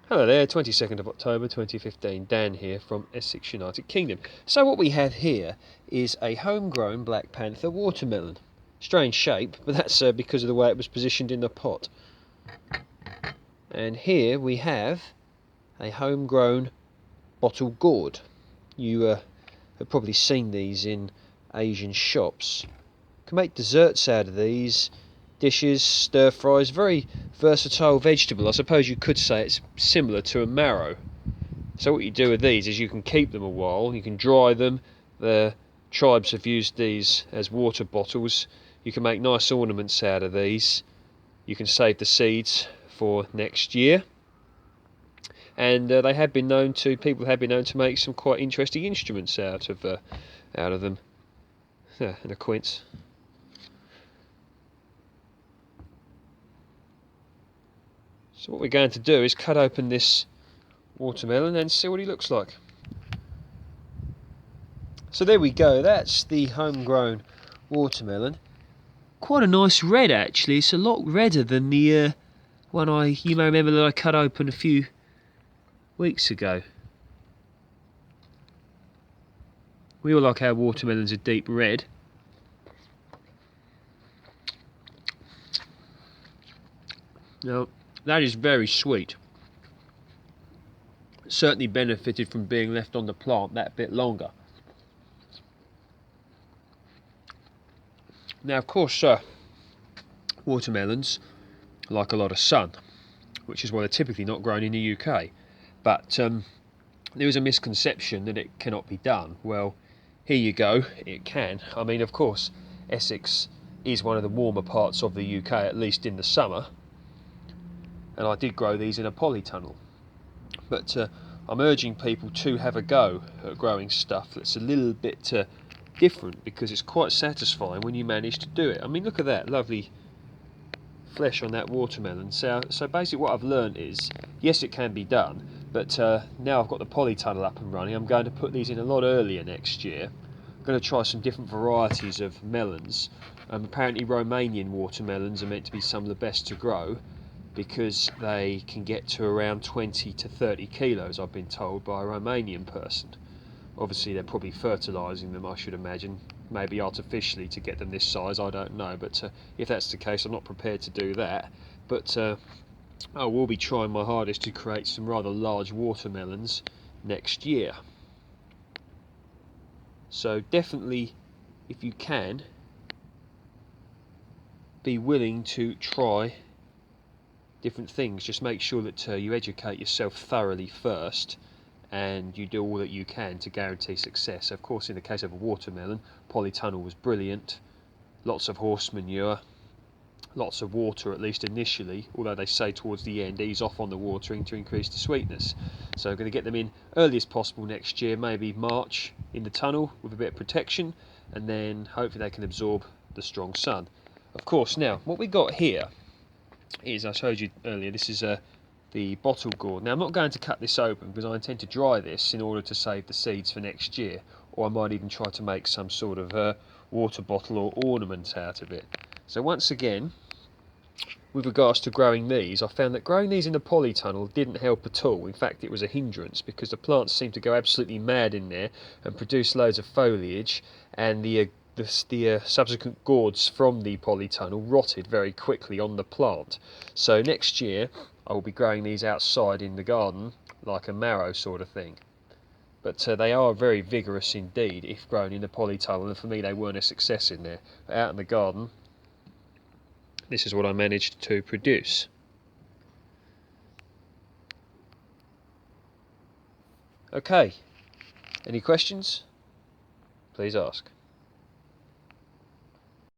Hello there, 22nd of October 2015, Dan here from Essex, United Kingdom. So what we have here is a homegrown Black Panther watermelon. Strange shape, but that's because of the way it was positioned in the pot. And here we have a homegrown bottle gourd. You have probably seen these in Asian shops. You can make desserts out of these, dishes, stir fries, very versatile vegetable. I suppose you could say it's similar to a marrow. So what you do with these is you can keep them a while, you can dry them. The tribes have used these as water bottles. You can make nice ornaments out of these. You can save the seeds for next year. And people have been known to make some quite interesting instruments out of them. Yeah, and a quince. So what we're going to do is cut open this watermelon and see what he looks like. So there we go, that's the homegrown watermelon. Quite a nice red actually, it's a lot redder than the one you may remember that I cut open a few weeks ago. We all like our watermelons a deep red. Now, that is very sweet. Certainly benefited from being left on the plant that bit longer. Now, of course, watermelons like a lot of sun, which is why they're typically not grown in the UK. But there is a misconception that it cannot be done. Well, here you go, it can. I mean, of course, Essex is one of the warmer parts of the UK, at least in the summer. And I did grow these in a polytunnel. But I'm urging people to have a go at growing stuff that's a little bit different, because it's quite satisfying when you manage to do it. I mean, look at that lovely flesh on that watermelon. So basically what I've learned is, yes, it can be done, but now I've got the polytunnel up and running, I'm going to put these in a lot earlier next year. I'm going to try some different varieties of melons. Apparently Romanian watermelons are meant to be some of the best to grow, because they can get to around 20 to 30 kilos, I've been told by a Romanian person. Obviously they're probably fertilising them, I should imagine, maybe artificially to get them this size, I don't know, but if that's the case I'm not prepared to do that. But I will be trying my hardest to create some rather large watermelons next year. So definitely, if you can, be willing to try different things. Just make sure that you educate yourself thoroughly first, and you do all that you can to guarantee success. Of course, in the case of a watermelon, polytunnel was brilliant. Lots of horse manure, lots of water, at least initially, although they say towards the end ease off on the watering to increase the sweetness. So I'm going to get them in early as possible next year, maybe March in the tunnel with a bit of protection, and then hopefully they can absorb the strong sun. Of course, now what we got here is, I showed you earlier, this is the bottle gourd. Now I'm not going to cut this open because I intend to dry this in order to save the seeds for next year, or I might even try to make some sort of water bottle or ornament out of it. So once again, with regards to growing these, I found that growing these in the polytunnel didn't help at all. In fact, it was a hindrance, because the plants seemed to go absolutely mad in there and produce loads of foliage, and the subsequent gourds from the polytunnel rotted very quickly on the plant. So next year I will be growing these outside in the garden like a marrow sort of thing. But they are very vigorous indeed if grown in the polytunnel, and for me they weren't a success in there. But out in the garden, this is what I managed to produce. Okay, any questions? Please ask.